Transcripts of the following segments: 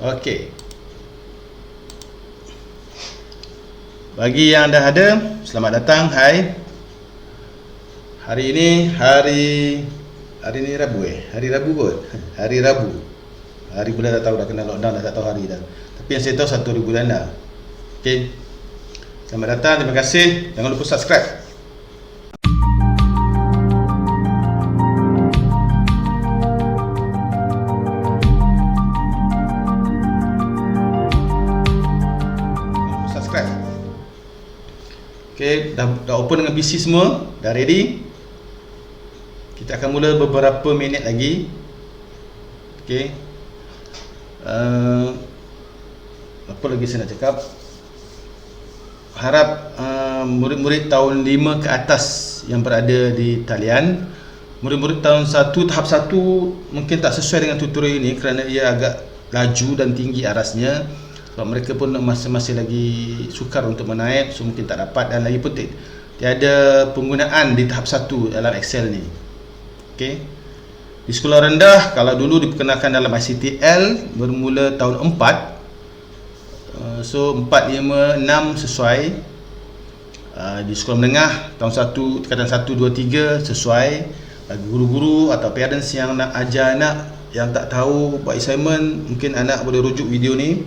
Okey. Bagi yang dah ada, selamat datang. Hai. Hari ini hari ni Rabu Hari Rabu kot. Hari Rabu. Hari bulan dah tahu, dah kena lockdown, dah tak tahu hari dah. Tapi yang saya tahu 1 hari bulan dah. Okey. Selamat datang, terima kasih. Jangan lupa subscribe. Okay, dah open dengan PC semua, dah ready. Kita akan mula beberapa minit lagi. Okay. Apa lagi saya nak cakap? Harap murid-murid tahun 5 ke atas yang berada di talian, murid-murid tahun 1 tahap 1 mungkin tak sesuai dengan tutorial ini kerana ia agak laju dan tinggi arasnya. Sebab mereka pun masih lagi sukar untuk menaip, so mungkin tak dapat. Dan lagi penting, tiada penggunaan di tahap 1 dalam Excel ni. Okey. Di sekolah rendah, kalau dulu diperkenalkan dalam ICTL bermula tahun 4, so 4, 5, 6 sesuai. Di sekolah menengah tahun 1, tingkatan 1, 2, 3 sesuai. Bagi guru-guru atau parents yang nak ajar anak yang tak tahu buat assignment, mungkin anak boleh rujuk video ni.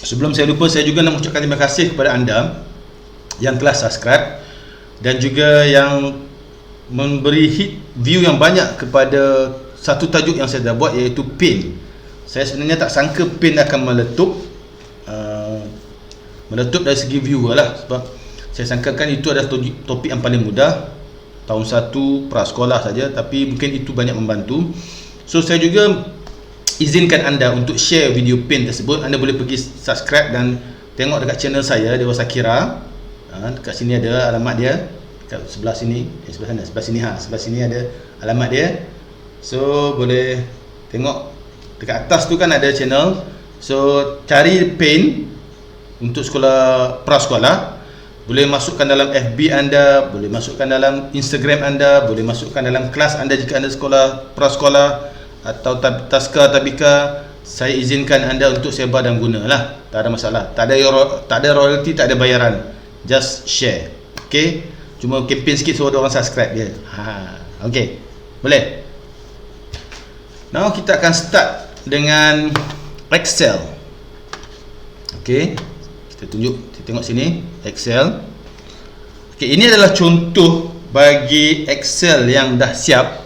Sebelum saya lupa, saya juga nak mengucapkan terima kasih kepada anda yang telah subscribe dan juga yang memberi view yang banyak kepada satu tajuk yang saya dah buat, iaitu PIN. Saya sebenarnya tak sangka PIN akan meletup dari segi view lah, sebab saya sangkakan itu adalah topik yang paling mudah, tahun 1 prasekolah saja, tapi mungkin itu banyak membantu. So saya juga izinkan anda untuk share video PIN tersebut. Anda boleh pergi subscribe dan tengok dekat channel saya, Dewa Sakira. Dekat sini ada alamat dia, dekat sebelah sini, sebelah sini ada alamat dia. So boleh tengok dekat atas tu kan ada channel. So cari PIN untuk sekolah prasekolah. Boleh masukkan dalam FB anda, boleh masukkan dalam Instagram anda, boleh masukkan dalam kelas anda jika anda sekolah prasekolah atau taska tabika. Saya izinkan anda untuk sebar dan guna lah, tak ada masalah. Tak ada royalty, tak ada bayaran, just share. Okay, cuma campaign sikit suruh orang subscribe dia. Okay, boleh. Now kita akan start dengan Excel. Okay, kita tengok sini Excel. Okay, ini adalah contoh bagi Excel yang dah siap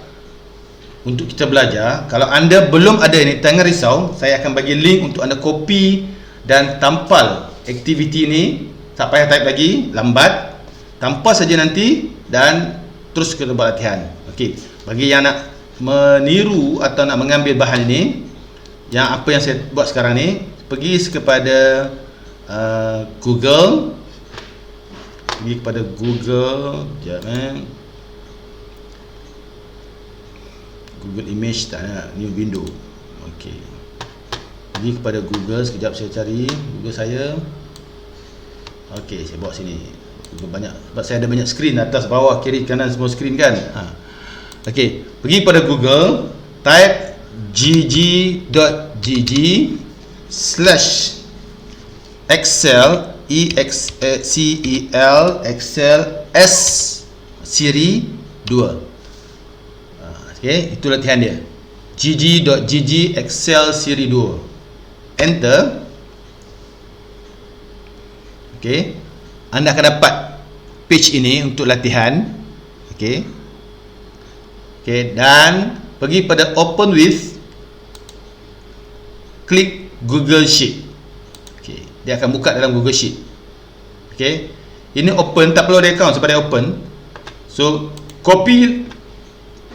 untuk kita belajar. Kalau anda belum ada ini, jangan risau, saya akan bagi link untuk anda copy dan tampal aktiviti ini. Tak payah type lagi, lambat, tampal saja nanti dan terus kita buat latihan. Okey, bagi yang nak meniru atau nak mengambil bahan ini, yang apa yang saya buat sekarang ni, pergi kepada Google, Google Image, tak nak, new window. Okey, pergi kepada Google. Sekejap saya cari Google saya. Okey, saya bawa sini. Google banyak, sebab saya ada banyak skrin, atas, bawah, kiri, kanan, semua skrin kan. Okey, pergi pada Google, type gg.gg/excel excel s siri 2. Okay, itu latihan dia, gg.gg excel siri 2. Enter. Okay, anda akan dapat page ini untuk latihan. Okay, dan pergi pada open with, klik Google Sheet. Okay, dia akan buka dalam Google Sheet. Okay, ini open, tak perlu ada account sebab dia open. So copy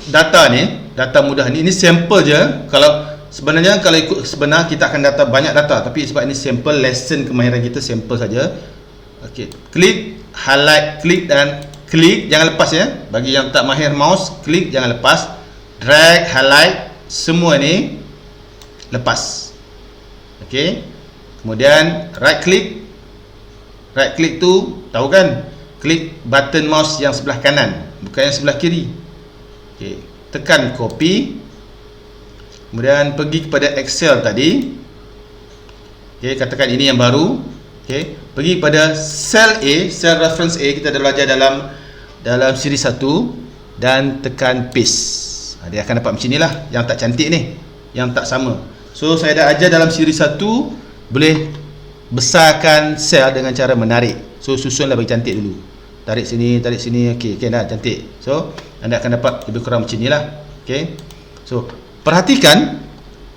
data ni, data mudah ni. Ini sampel je. Kalau ikut sebenar kita akan data banyak data, tapi sebab ini sampel lesson kemahiran kita, sampel saja. Okey, klik, highlight, klik dan klik, jangan lepas ya. Bagi yang tak mahir mouse, klik jangan lepas. Drag, highlight, semua ni lepas. Okey. Kemudian right click. Right click tu tahu kan? Klik button mouse yang sebelah kanan, bukan yang sebelah kiri. Okey, tekan copy. Kemudian pergi kepada Excel tadi. Okey, katakan ini yang baru. Okey, pergi pada cell A, cell reference A, kita dah belajar dalam siri 1 dan tekan paste. Dia akan dapat macam inilah, yang tak cantik ni, yang tak sama. So saya dah ajar dalam siri 1 boleh besarkan sel dengan cara menarik. So susunlah bagi cantik dulu. Tarik sini, okey, dah cantik. So anda akan dapat lebih kurang macam inilah. Okey. So perhatikan,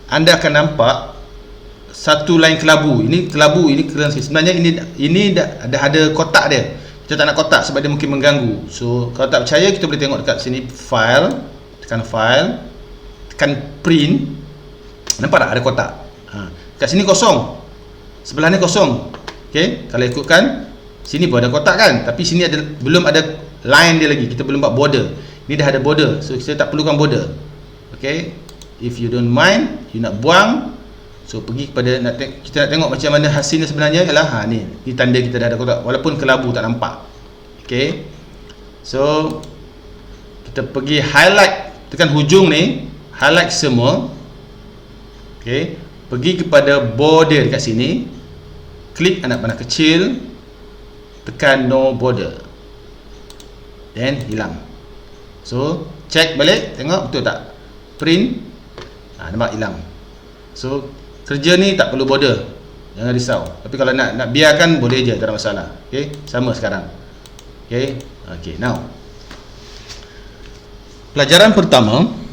anda akan nampak satu line kelabu. Ini kelabu, ini sebenarnya ini dah ada kotak dia. Kita tak nak kotak sebab dia mungkin mengganggu. So kalau tak percaya, kita boleh tengok dekat sini file, tekan file, tekan print. Nampak tak ada kotak? Kat sini kosong. Sebelah ni kosong. Okey, kalau ikutkan sini pun ada kotak kan, tapi sini belum ada line dia lagi. Kita belum buat border. Ini dah ada border. So kita tak perlukan border. Okey. If you don't mind, you nak buang, so pergi kepada kita nak tengok macam mana hasilnya sebenarnya. Ialah ni tanda kita dah ada kotak walaupun kelabu tak nampak. Okey. So kita pergi highlight, tekan hujung ni, highlight semua. Okey, pergi kepada border dekat sini, klik anak panah kecil, tekan no border, then hilang. So check balik, tengok betul tak, print, nampak hilang. So kerja ni tak perlu border, jangan risau. Tapi kalau nak biarkan boleh je, tak ada masalah. Okey, sama sekarang. Okey, now pelajaran pertama,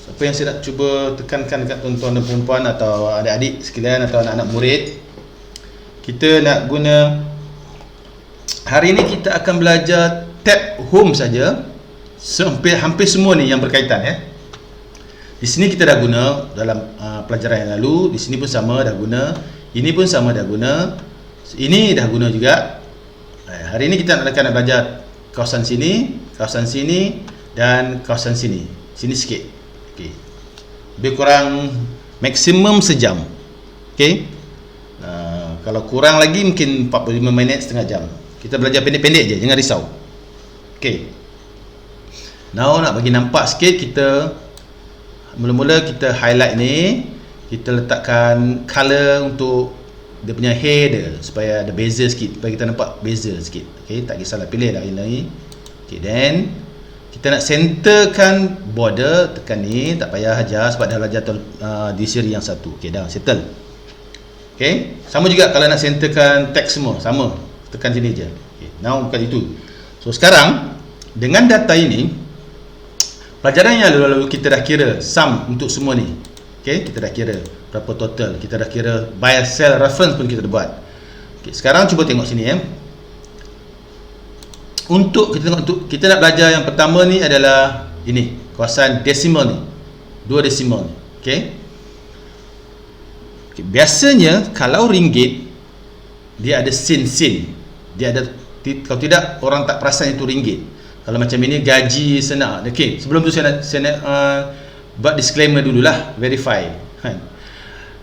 apa yang saya nak cuba tekankan dekat tuan-tuan dan puan-puan atau adik-adik sekalian atau anak-anak murid, kita nak guna, hari ini kita akan belajar tab home saja. Hampir semua ni yang berkaitan ya. Di sini kita dah guna dalam pelajaran yang lalu, di sini pun sama dah guna, ini pun sama dah guna, ini dah guna juga. Hari ini kita nak belajar kawasan sini dan kawasan sini. Sini sikit. Okey. Lebih kurang maksimum sejam. Okey. Kalau kurang lagi mungkin 45 minit, setengah jam. Kita belajar pendek-pendek je, jangan risau. Okey. Now nak bagi nampak sikit, kita mula-mula kita highlight ni, kita letakkan color untuk dia punya header supaya ada beza sikit, supaya kita nampak beza sikit. Okey, tak kisahlah pilih dah ini. Okey, then kita nak centerkan border, tekan ni, tak payah ajar sebab dah belajar di siri yang satu. Okey, dah settle. Okey, sama juga kalau nak centerkan teks semua, sama. Tekan sini je. Okey, now bukan itu. So sekarang dengan data ini, pelajaran yang lalu kita dah kira sum untuk semua ni. Okey, kita dah kira berapa total, kita dah kira by cell reference pun kita dah buat. Okey, sekarang cuba tengok sini ya. Untuk kita nak belajar yang pertama ni adalah ini, kawasan desimal ni. 2 desimal ni. Okey. Okay, biasanya kalau ringgit dia ada sen. Dia ada, kalau tidak orang tak perasan itu ringgit. Kalau macam ini gaji senang. Okey, sebelum tu saya nak buat disclaimer dululah, verify.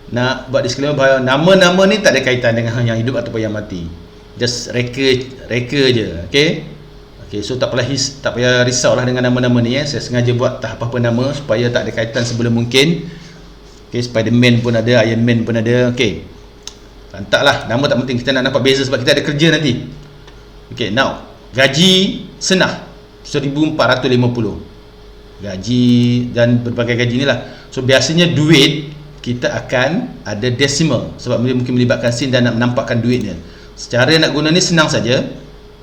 Nak buat disclaimer bahawa nama-nama ni tak ada kaitan dengan yang hidup ataupun yang mati. Just reka je. Okey. Okey, so tak payah risaulah dengan nama-nama ni ya. Saya sengaja buat tak apa-apa nama supaya tak ada kaitan sebelum mungkin. Okey, Spiderman pun ada, Iron Man pun ada. Okey. Lantaklah, nama tak penting, kita nak nampak beza sebab kita ada kerja nanti. Okey, now gaji senah 1450. Gaji dan berbagai gaji ni lah. So biasanya duit kita akan ada decimal sebab dia mungkin melibatkan sen dan nak menampakkan duitnya. Secara nak guna ni senang saja.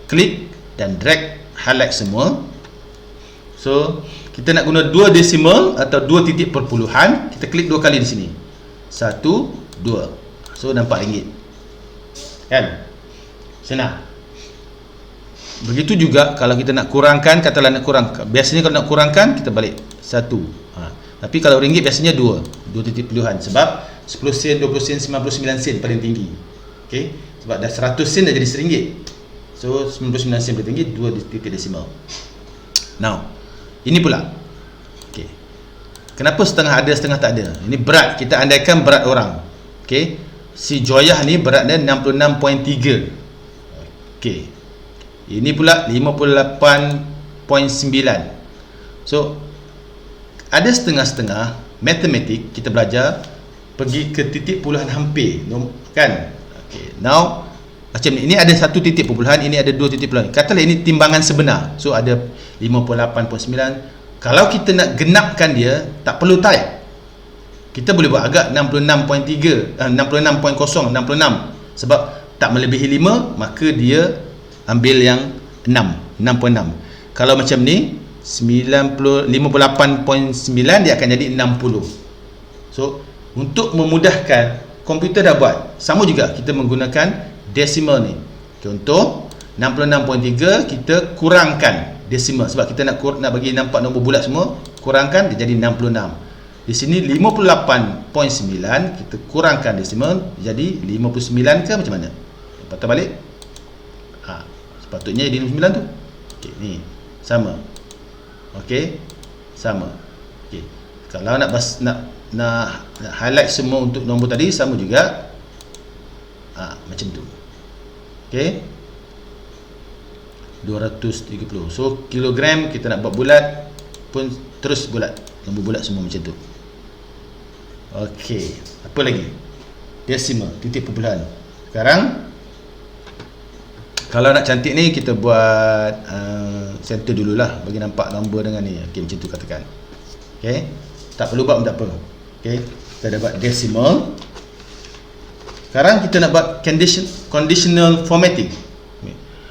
Klik dan drag, highlight semua. So kita nak guna 2 decimal atau 2 titik perpuluhan, kita klik 2 kali di sini. 1, 2. So nampak ringgit. Kan? Senang. Begitu juga kalau kita nak kurangkan, katalah nak kurangkan. Biasanya kalau nak kurangkan kita balik 1. Tapi kalau ringgit biasanya 2 titik puluhan sebab 10 sen, 20 sen, 99 sen paling tinggi. Okey, sebab dah 100 sen dah jadi RM1. So 99 sen paling tinggi, 2 titik desimal. Now, ini pula. Okey. Kenapa setengah ada, setengah tak ada? Ini berat, kita andaikan berat orang. Okey. Si Joyah ni beratnya 66.3. Okey. Ini pula 58.9. So ada setengah-setengah matematik kita belajar pergi ke titik puluhan hampir, kan? Okay, now macam ni, ini ada satu titik puluhan, ini ada dua titik puluhan. Katalah ini timbangan sebenar, so ada 58.9. Kalau kita nak genapkan dia, tak perlu type, kita boleh buat agak 66.3, 66.0, 66, sebab tak melebihi 5, maka dia ambil yang 6.6. Kalau macam ni 58.9, dia akan jadi 60. So untuk memudahkan, komputer dah buat sama juga, kita menggunakan decimal ni. Contoh 66.3, kita kurangkan decimal sebab kita nak bagi nampak nombor bulat semua, kurangkan dia jadi 66. Di sini 58.9, kita kurangkan decimal jadi 59 ke macam mana? Patah balik. Sepatutnya jadi 59 tu. Okey, ni sama. Okey, sama. Okey, kalau nak highlight semua untuk nombor tadi sama juga. Macam tu. Okey, 230. So kilogram kita nak buat bulat pun terus bulat, nombor bulat semua macam tu. Okey, apa lagi? Decimal, titik perpuluhan. Sekarang kalau nak cantik ni, kita buat center dululah, bagi nampak nombor dengan ni. Okey, macam tu katakan. Okey, tak perlu buat pun tak apa. Okey, kita dah buat decimal. Sekarang kita nak buat conditional formatting.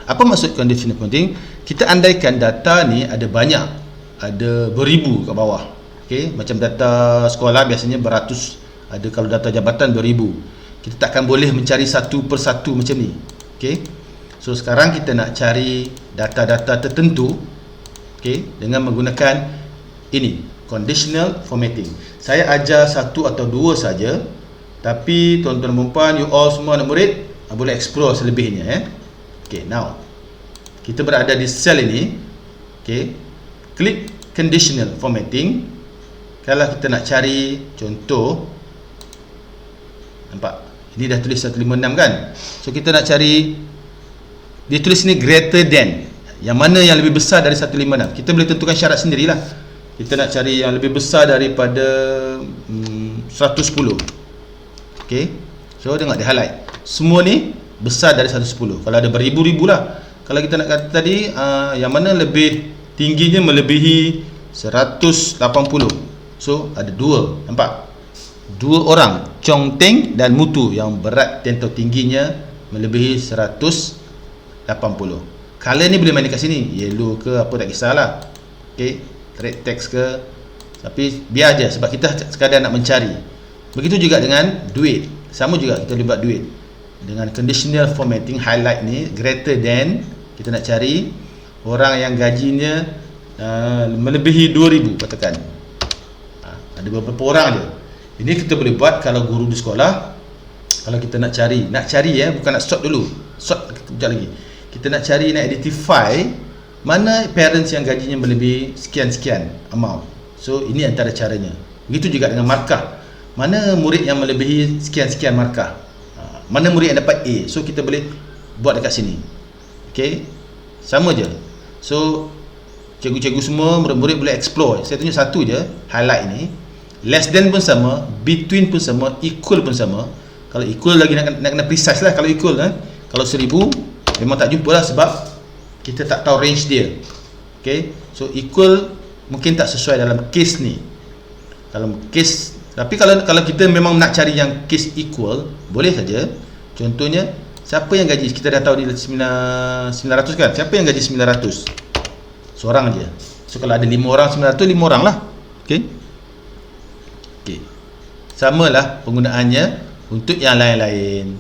Apa maksud conditional formatting? Kita andaikan data ni ada banyak, ada beribu kat bawah. Okey, macam data sekolah biasanya beratus, ada kalau data jabatan beribu. Kita takkan boleh mencari satu persatu macam ni. Okey, so sekarang kita nak cari data-data tertentu, okey, dengan menggunakan ini, conditional formatting. Saya ajar satu atau dua saja, tapi tuan-tuan dan puan, you all semua anak murid boleh explore selebihnya. Okay, now kita berada di sel ini. Okay, klik conditional formatting. Kalau kita nak cari contoh, nampak ini dah tulis 156 kan, so kita nak cari, dia tulis ni greater than, yang mana yang lebih besar dari 156. Kita boleh tentukan syarat sendirilah. Kita nak cari yang lebih besar daripada 110. Okey, so tengok dia highlight semua ni besar dari 110. Kalau ada beribu-ribu lah. Kalau kita nak kata tadi yang mana lebih tingginya melebihi 180, so ada dua, nampak? Dua orang, Chong Teng dan Mutu, yang berat atau tingginya melebihi 180. Color ni boleh main kat sini, yellow ke apa tak kisahlah. Okey, red text ke, tapi biar je sebab kita sekadar nak mencari. Begitu juga dengan duit, sama juga kita boleh buat duit dengan conditional formatting. Highlight ni greater than, kita nak cari orang yang gajinya melebihi 2,000 katakan. Ada beberapa orang je. Ini kita boleh buat kalau guru di sekolah. Kalau kita nak cari bukan nak sort dulu, sort kejap lagi. Kita nak cari, nak identify mana parents yang gajinya melebihi sekian-sekian amount. So ini antara caranya. Begitu juga dengan markah. Mana murid yang melebihi sekian-sekian markah, mana murid yang dapat A, so kita boleh buat dekat sini. Okey, sama je. So cikgu-cikgu semua, murid-murid boleh explore. Saya tunjuk satu je, highlight ni. Less than pun sama, between pun sama, equal pun sama. Kalau equal lagi nak kena precise lah. Kalau equal kalau 1000 memang tak jumpa lah, sebab kita tak tahu range dia. Okey, so equal mungkin tak sesuai dalam case ni. Dalam case, tapi kalau kita memang nak cari yang case equal, boleh saja. Contohnya, siapa yang gaji, kita dah tahu ni 900 kan, siapa yang gaji 900? Seorang je. So kalau ada 5 orang 900, 5 orang lah. Okey, samalah penggunaannya untuk yang lain-lain.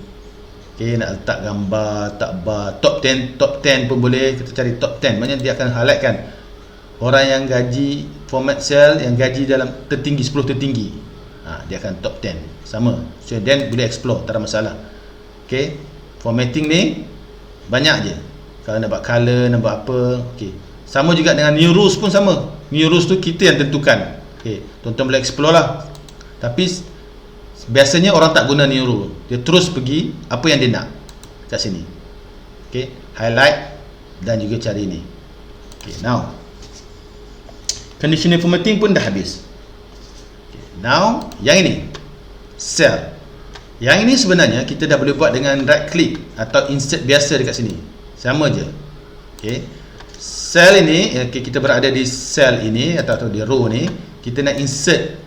Okey, nak letak gambar, tak bar, top 10 pun boleh. Kita cari top 10, maknanya dia akan highlightkan orang yang gaji, format cell yang gaji dalam tertinggi, 10 tertinggi. Dia akan top 10. Sama. So then boleh explore, tak ada masalah. Okey, formatting ni banyak je. Kalau nak buat color, nak buat apa. Okey, sama juga dengan new rules pun sama. New rules tu kita yang tentukan. Okey, tuan-tuan boleh explore lah. Tapi biasanya orang tak guna new rule, dia terus pergi apa yang dia nak kat sini. Okey, highlight dan juga cari ni. Okey, now conditional formatting pun dah habis. Now yang ini cell. Yang ini sebenarnya kita dah boleh buat dengan right click atau insert biasa dekat sini. Sama je. Okey. Cell ini, okay, kita berada di cell ini atau di row ni, kita nak insert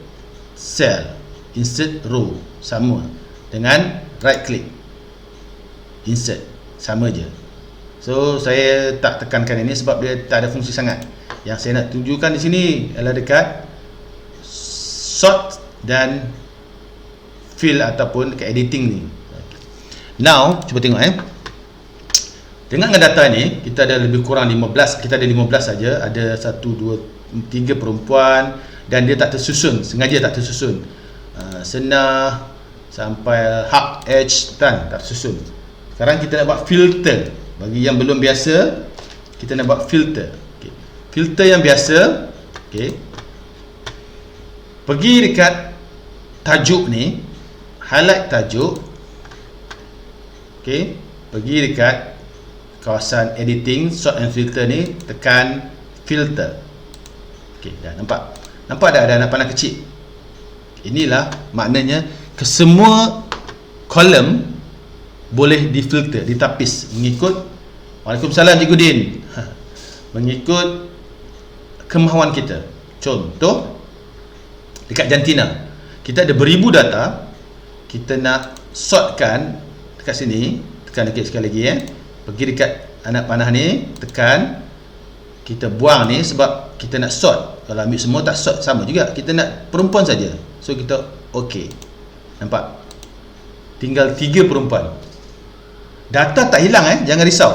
cell, insert row, sama dengan right click, insert, sama je. So saya tak tekankan ini sebab dia tak ada fungsi sangat. Yang saya nak tunjukkan di sini adalah dekat sort dan fill ataupun dekat editing ni. Now cuba tengok dengan data ni kita ada lebih kurang 15, kita ada 15 saja, ada 1 2 3 perempuan dan dia tak tersusun, sengaja tak tersusun. Senah sampai hak edge tak tersusun. Sekarang kita nak buat filter. Bagi yang belum biasa, kita nak buat filter. Okay. Filter yang biasa, okay. Pergi dekat tajuk ni, highlight tajuk. Okay. Pergi dekat kawasan editing, sort and filter ni, tekan filter. Okay, dah nampak? Nampak dah ada anak panah kecil. Inilah maknanya kesemua kolom boleh difilter, ditapis mengikut Waalaikumsalam Cikgu Din. Mengikut kemahuan kita. Contoh dekat jantina, kita ada beribu data, kita nak sortkan dekat sini, tekan sikit sekali lagi pergi dekat anak panah ni, tekan, kita buang ni sebab kita nak sort. Kalau ambil semua tak sort, sama juga, kita nak perempuan saja. So kita ok, nampak? Tinggal 3 perempuan. Data tak hilang jangan risau.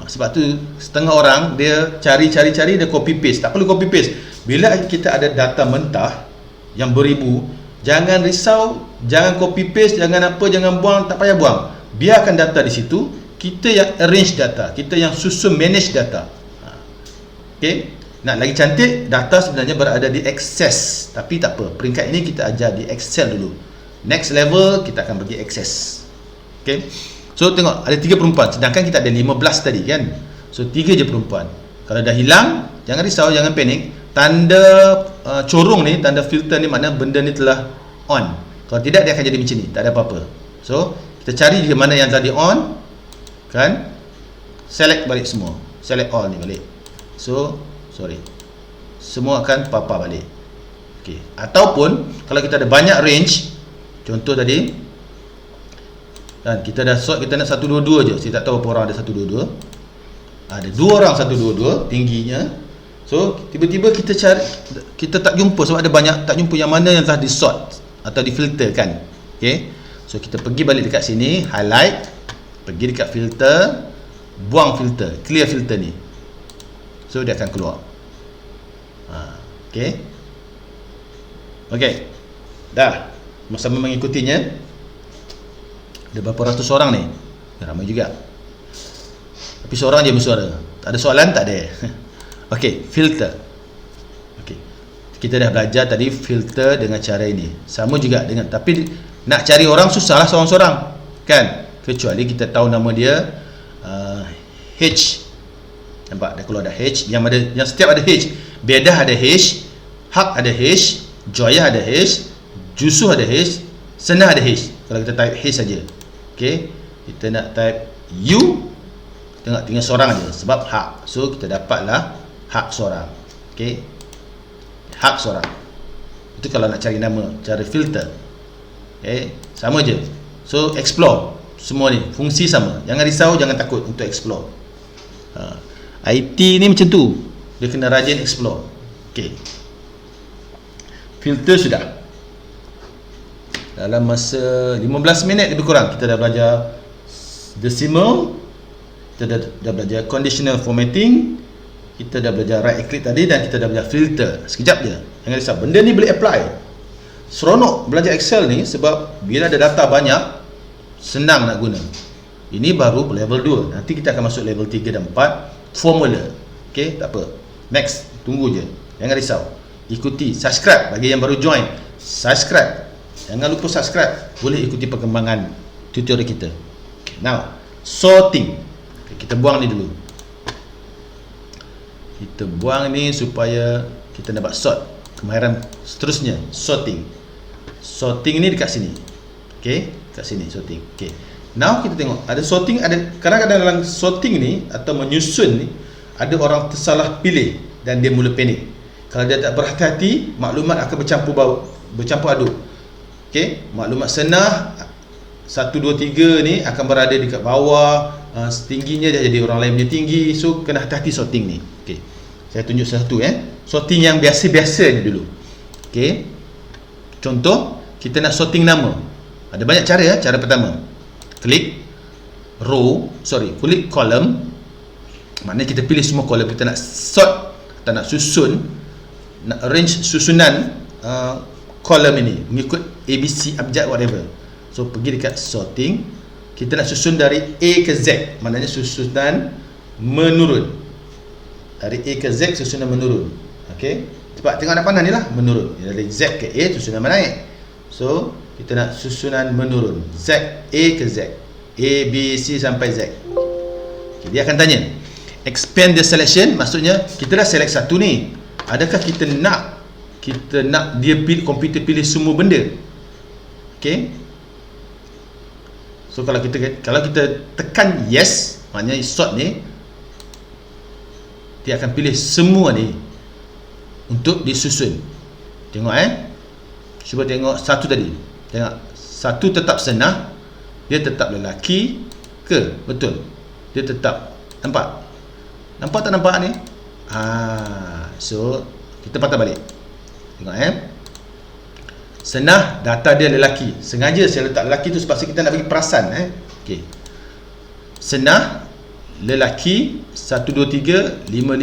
Sebab tu setengah orang dia cari dia copy paste. Tak perlu copy paste. Bila kita ada data mentah yang beribu, jangan risau, jangan copy paste, jangan apa, jangan buang, tak payah buang. Biarkan data di situ. Kita yang arrange data, kita yang susun manage data. Okay. Nak lagi cantik, data sebenarnya berada di Access, tapi tak apa, peringkat ini kita ajar di Excel dulu. Next level kita akan pergi Access. Okay. So tengok, ada 3 perempuan, sedangkan kita ada 15 tadi kan. So 3 je perempuan. Kalau dah hilang, jangan risau, jangan panik. Tanda corong ni, tanda filter ni, makna benda ni telah on. Kalau tidak, dia akan jadi macam ni, tak ada apa-apa. So kita cari di mana yang tadi on kan, select balik semua, select all ni balik. So sorry, semua akan papa balik. Okay. Ataupun kalau kita ada banyak range, contoh tadi kan, kita dah sort, kita nak 122 je. Saya tak tahu apa orang ada 122. Ada 2 orang 122 tingginya. So tiba-tiba kita cari, kita tak jumpa sebab ada banyak, tak jumpa yang mana yang telah di sort atau di filter kan. Okay. So kita pergi balik dekat sini, highlight, pergi dekat filter, buang filter, clear filter ni. So dia akan keluar. Okay. Okay. Dah. Sama mengikutinya. Ada berapa ratus orang ni? Ramai juga. Tapi seorang je bersuara. Tak ada soalan? Tak ada. Okay. Filter. Okay. Kita dah belajar tadi filter dengan cara ini. Sama juga dengan, tapi nak cari orang susah lah seorang-seorang. Kan? Kecuali kita tahu nama dia H. Nampak dah keluar ada H, yang setiap ada H. Bedah ada H, Hak ada H, Joyah ada H, Jusuh ada H, Senah ada H. Kalau kita type H saja. Okey, kita nak type U, tinggal seorang aja sebab hak. So kita dapatlah hak seorang. Okey. Hak seorang. Itu kalau nak cari nama, cara filter. Okey, sama je. So explore. Semua ni fungsi sama. Jangan risau, jangan takut untuk explore. IT ni macam tu, dia kena rajin explore. Okay. Filter sudah. Dalam masa 15 minit lebih kurang kita dah belajar decimal, kita dah belajar conditional formatting, kita dah belajar right click tadi, dan kita dah belajar filter. Sekejap je, jangan risau, benda ni boleh apply. Seronok belajar Excel ni sebab bila ada data banyak, senang nak guna. Ini baru level 2. Nanti kita akan masuk level 3 dan 4, formula. Okey, tak apa. Next, tunggu je. Jangan risau. Ikuti, subscribe bagi yang baru join. Subscribe. Jangan lupa subscribe. Boleh ikuti perkembangan tutorial kita. Okay, now, sorting. Okay, kita buang ni dulu. Kita buang ni supaya kita dapat sort. Kemahiran seterusnya, sorting. sorting ni dekat sini. Okey, kat sini sorting. Okey. Now kita tengok ada sorting, ada kadang-kadang dalam sorting ni atau menyusun ni ada orang tersalah pilih dan dia mula panik. Kalau dia tak berhati-hati, maklumat akan bercampur aduk. Okey, maklumat senah 1 2 3 ni akan berada dekat bawah, tingginya dia jadi orang lain punya tinggi. So kena hati-hati sorting ni. Okey. Saya tunjuk satu sorting yang biasa-biasa ni dulu. Okey. Contoh, kita nak sorting nama. Ada banyak cara Cara pertama, klik klik column. Maknanya kita pilih semua column. Kita nak sort, kita nak susun, nak arrange susunan column ini mengikut ABC, abjad, whatever. So pergi dekat sorting, kita nak susun dari A ke Z, maknanya susunan menurun. Dari A ke Z susunan menurun. Okey, cepat tengok anak panah ni lah, menurun. Dari Z ke A susunan menaik. So kita nak susunan menurun, Z, A ke Z, A, B, C sampai Z. Okay, dia akan tanya expand the selection, maksudnya kita dah select satu ni, adakah kita nak dia komputer pilih semua benda. Okey, so kalau kita tekan yes, maknanya sort ni dia akan pilih semua ni untuk disusun. Tengok cuba tengok satu tadi. Tengok, satu tetap senah, dia tetap lelaki ke? Betul, dia tetap. Nampak tak nampak ni? So kita patah balik. Tengok senah, data dia lelaki. Sengaja saya letak lelaki tu sebab kita nak bagi perasan. Okey, senah lelaki 1 2 3 5 5 1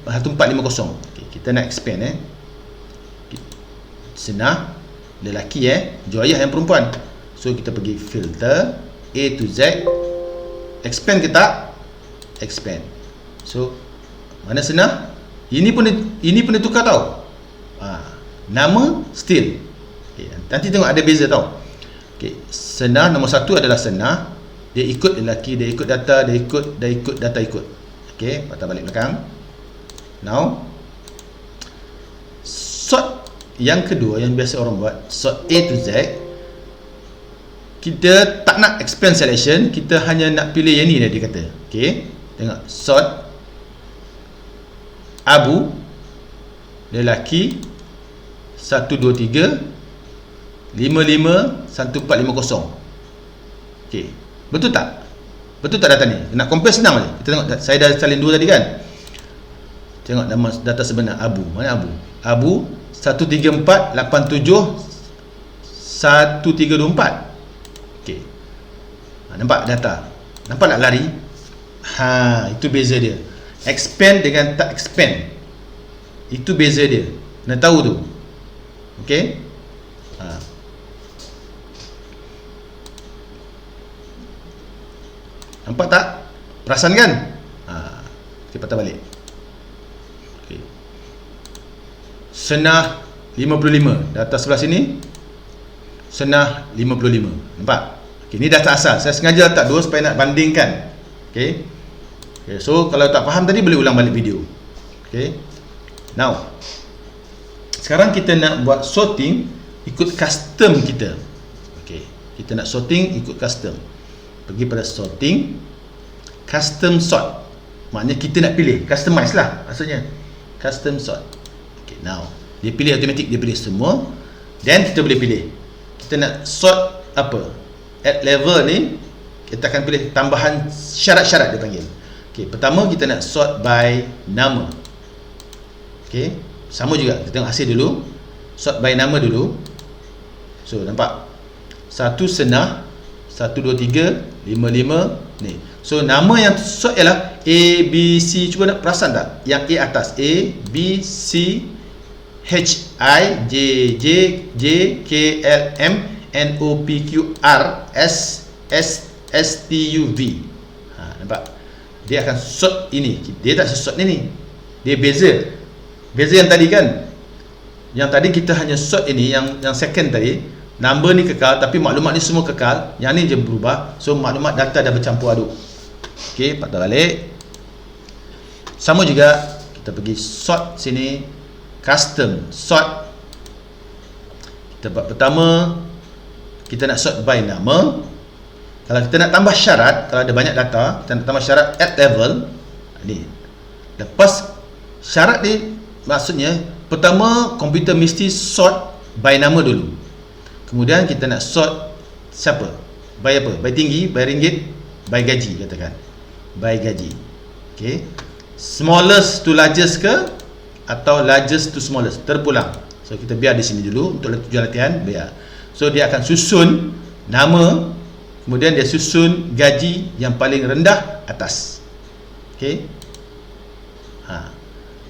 4 5 0. Okay, kita nak expand senah lelaki Joyah yang perempuan. So kita pergi filter A to Z, expand ke tak? Expand. So mana senah? Ini pun dia tukar tau. Nama still. Okay, nanti tengok ada beza tau. Okay, senah nombor 1 adalah senah, dia ikut lelaki, dia ikut data, dia ikut data ikut. Okay, patah balik belakang. Now sort yang kedua yang biasa orang buat, sort A to Z, kita tak nak expand selection, kita hanya nak pilih yang ni dia kata. Okey, tengok sort Abu lelaki 1 2 3 5 5 1 4 5 0. Okey, betul tak? Betul tak data ni? Nak compare senang je. Kita tengok, saya dah salin dua tadi kan. Tengok nama data sebenar Abu. Mana Abu? Abu 13487 1324. Okey. Nampak data? Nampak tak lari? Itu beza dia. Expand dengan tak expand. Itu beza dia. Nak tahu tu. Okey? Nampak tak? Perasan kan? Kita patah balik. Okay. Senah 55. Data sebelah sini senah 55. Nampak? Okay, ni data asal. Saya sengaja letak dua supaya nak bandingkan. Okay. Okay, so kalau tak faham tadi boleh ulang balik video. Okay. Now, sekarang kita nak buat sorting ikut custom kita. Okay. Kita nak sorting ikut custom. Pergi pada sorting, custom sort. Maknanya kita nak pilih, customize lah maksudnya. Custom sort. Okay, now dia pilih automatic, dia pilih semua. Then kita boleh pilih, kita nak sort apa. At level ni kita akan pilih tambahan syarat-syarat dia panggil. Okay, pertama kita nak sort by nama. Okay, sama juga, kita tengok hasil dulu. Sort by nama dulu. So nampak, satu senah 1 2 3 5 5 ni. So nama yang sort ialah A B C. Cuba nak perasan tak? Yang A atas, A B C H I J J J K L M N O P Q R S S S T U V. Nampak? Dia akan sort ini. Dia tak sort ni. Dia beza. Beza yang tadi kan? Yang tadi kita hanya sort ini, yang second tadi. Number ni kekal, tapi maklumat ni semua kekal. Yang ni je berubah. So maklumat data dah bercampur aduk. Okey, patah balik. Sama juga, kita pergi sort sini, custom sort. Tempat pertama, kita nak sort by nama. Kalau kita nak tambah syarat, kalau ada banyak data, kita nak tambah syarat add level ni. Lepas syarat ni, maksudnya pertama komputer mesti sort by nama dulu. Kemudian kita nak sort siapa? By apa? By tinggi, by ringgit, by gaji katakan. By gaji. Okey. Smallest to largest ke atau largest to smallest? Terpulang. So kita biar di sini dulu untuk tujuan latihan, biar. So dia akan susun nama, kemudian dia susun gaji yang paling rendah atas. Okey.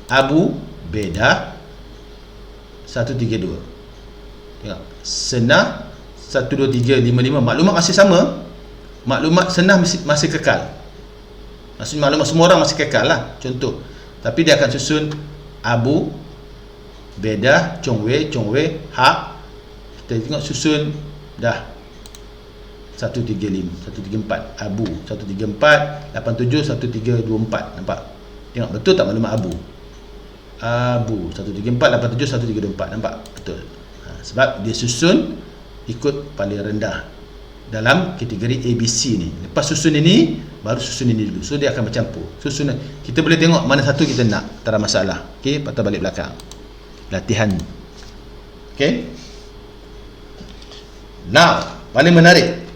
Abu Bedah 132. Tengok. Senah 12355. Maklumat masih sama. Maklumat Senah masih kekal. Maksudnya maklumat semua orang masih kekal lah. Contoh. Tapi dia akan susun Abu Bedah Chong Wei Hak. Kita tengok susun dah 135 134 Abu 134 87 1324. Nampak? Tengok betul tak maklumat Abu? Abu 134 87 1324. Nampak? Betul. Sebab dia susun ikut paling rendah dalam kategori ABC ni. Lepas susun ini, baru susun ini dulu. So dia akan bercampur. Susunan kita boleh tengok mana satu kita nak, tak ada masalah. Okey, patah balik belakang. Latihan. Okey. Now, paling menarik.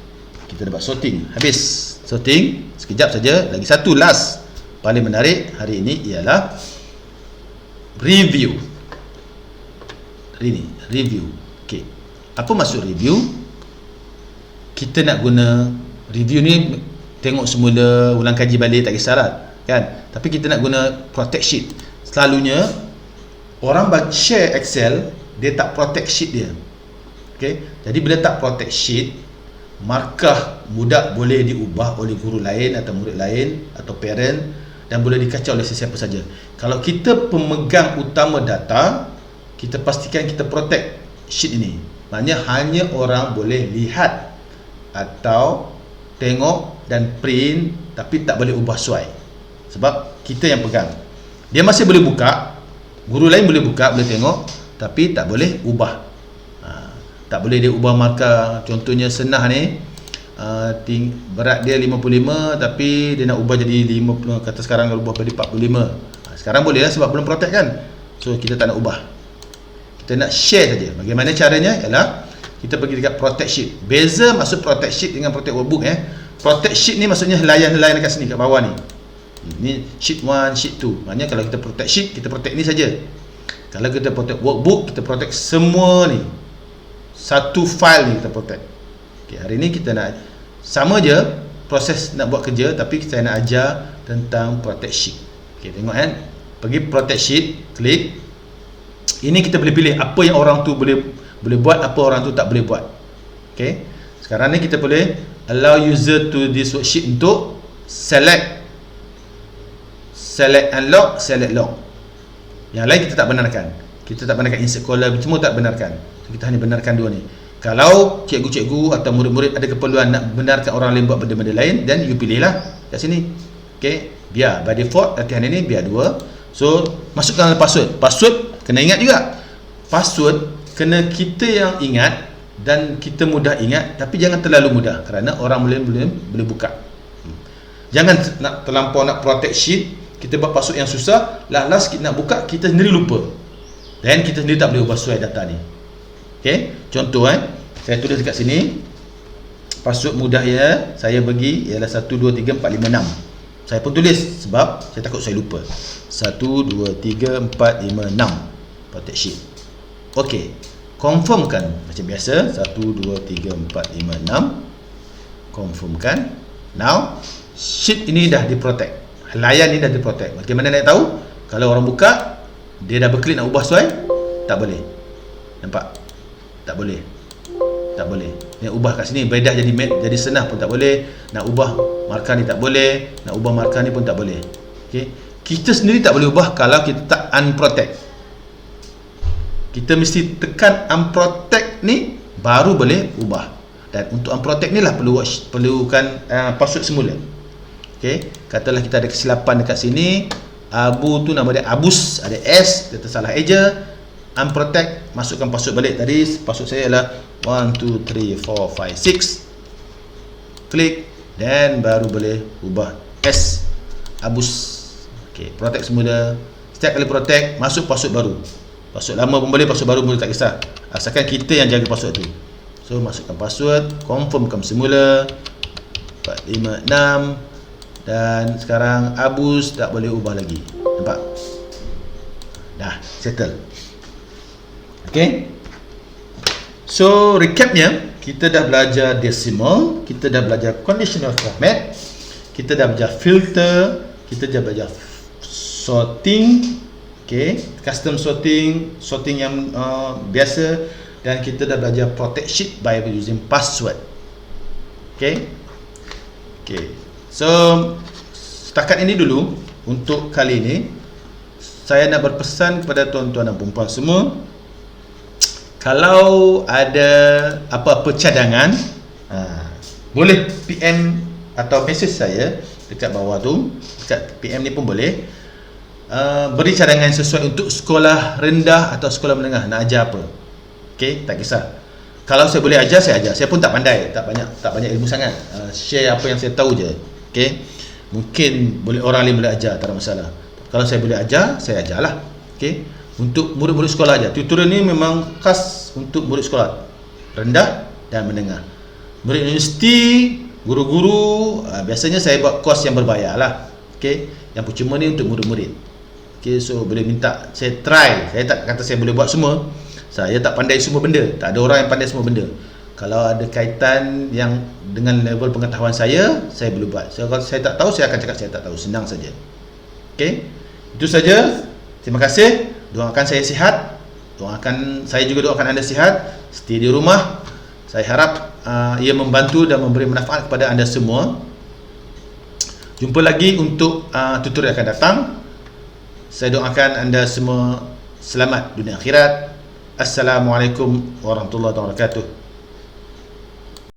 Kita dapat sorting. Habis sorting. Sekejap saja. Lagi satu last. Paling menarik hari ini ialah review. Hari ini review. Okey. Apa maksud review? Kita nak guna review ni, tengok semula, ulang kaji balik, tak kisahlah kan. Tapi kita nak guna protect sheet. Selalunya orang share Excel, dia tak protect sheet dia. Okey. Jadi bila tak protect sheet, markah mudah boleh diubah oleh guru lain atau murid lain atau parent, dan boleh dikacau oleh sesiapa saja. Kalau kita pemegang utama data, kita pastikan kita protect sheet ini. Maknanya hanya orang boleh lihat atau tengok dan print, tapi tak boleh ubah suai. Sebab kita yang pegang. Dia masih boleh buka, guru lain boleh buka, boleh tengok, tapi tak boleh ubah. Tak boleh dia ubah markah. Contohnya Senah ni, berat dia 55, tapi dia nak ubah jadi 50. Kata sekarang kalau ubah jadi 45. Sekarang boleh lah sebab belum protect kan. So kita tak nak ubah, kita nak share saja. Bagaimana caranya? Ialah kita pergi dekat protect sheet. Beza maksud protect sheet dengan protect workbook. Protect sheet ni maksudnya helaian-helaian dekat sini, kat bawah ni. Ni sheet 1, sheet 2. Maknanya kalau kita protect sheet, kita protect ni saja. Kalau kita protect workbook, kita protect semua ni. Satu file ni kita protect. Okay, hari ni kita nak sama je proses nak buat kerja, tapi saya nak ajar tentang protect sheet. Okay, tengok kan. Pergi protect sheet, klik. Ini kita boleh pilih apa yang orang tu boleh buat, apa orang tu tak boleh buat. Okey. Sekarang ni kita boleh allow user to this worksheet untuk select unlock, select lock. Yang lain kita tak benarkan. Kita tak benarkan insert column, semua tak benarkan. Kita hanya benarkan dua ni. Kalau cikgu-cikgu atau murid-murid ada keperluan nak benarkan orang lain buat benda-benda lain, dan you pilihlah kat sini. Okey. Biar by default latihan ini biar 2. So masukkan password. Password kena ingat juga. Password kena kita yang ingat dan kita mudah ingat, tapi jangan terlalu mudah kerana orang boleh buka. Jangan nak terlampau nak protect sheet, kita buat password yang susah, last kita nak buka, kita sendiri lupa. Dan kita sendiri tak boleh ubah sesuai data ni. Okey, contoh saya tulis dekat sini. Password mudah ya, saya bagi ialah 1 2 3 4 5 6. Saya pun tulis sebab saya takut saya lupa. 1 2 3 4 5 6 protect sheet. Okey, confirmkan macam biasa. 1 2 3 4 5 6. Confirmkan. Now sheet ini dah diprotect, helaian ini dah diprotect. Bagaimana nak tahu? Kalau orang buka, dia dah berklik nak ubah soal, tak boleh. Nampak? Tak boleh. Tak boleh. Nak ubah kat sini Bedah jadi Senah pun tak boleh. Nak ubah markah ni tak boleh. Nak ubah markah ni pun tak boleh. Okey. Kita sendiri tak boleh ubah kalau kita tak unprotect. Kita mesti tekan unprotect ni baru boleh ubah. Dan untuk unprotect ni lah perlukan password semula. Okey, katalah kita ada kesilapan dekat sini. Abu tu nama dia Abus, ada S, dia tersalah eja. unprotect, masukkan password balik. Tadi password saya adalah 1 2 3 4 5 6. Klik dan baru boleh ubah S Abus. Okey, protect semula. Setiap kali protect, masuk password baru. Password lama pun boleh, password baru pun tak kisah. Asalkan kita yang jaga password tu. So masukkan password, confirmkan semula 456, dan sekarang Abus tak boleh ubah lagi. Nampak? Dah settle. Okay. So recapnya, kita dah belajar decimal, kita dah belajar conditional format, kita dah belajar filter, kita dah belajar sorting, okay, custom sorting, sorting yang biasa, dan kita dah belajar protect sheet by using password. Okay. Okay. So setakat ini dulu untuk kali ini. Saya nak berpesan kepada tuan-tuan dan puan-puan semua, kalau ada apa-apa cadangan, boleh PM atau message saya dekat bawah tu, dekat PM ni pun boleh. Beri cadangan sesuai untuk sekolah rendah atau sekolah menengah nak ajar apa. Okey, tak kisah. Kalau saya boleh ajar, saya ajar. Saya pun tak pandai, tak banyak ilmu sangat. Share apa yang saya tahu je. Okey. Mungkin boleh orang lain boleh ajar, tak ada masalah. Kalau saya boleh ajar, saya ajarlah. Okey. Untuk murid-murid sekolah aja. Tutorial ni memang khas untuk murid sekolah rendah dan menengah. Murid universiti, guru-guru, biasanya saya buat kos yang berbayar lah. Okey. Yang percuma ni untuk murid-murid. Okey, so boleh minta saya try. Saya tak kata saya boleh buat semua. Saya tak pandai semua benda. Tak ada orang yang pandai semua benda. Kalau ada kaitan yang dengan level pengetahuan saya boleh buat. So, kalau saya tak tahu, saya akan cakap saya tak tahu. Senang saja. Okey. Itu saja. Terima kasih. Doakan saya sihat. Saya juga doakan anda sihat. Stay di rumah. Saya harap ia membantu dan memberi manfaat kepada anda semua. Jumpa lagi untuk tutorial akan datang. Saya doakan anda semua selamat dunia akhirat. Assalamualaikum warahmatullahi wabarakatuh.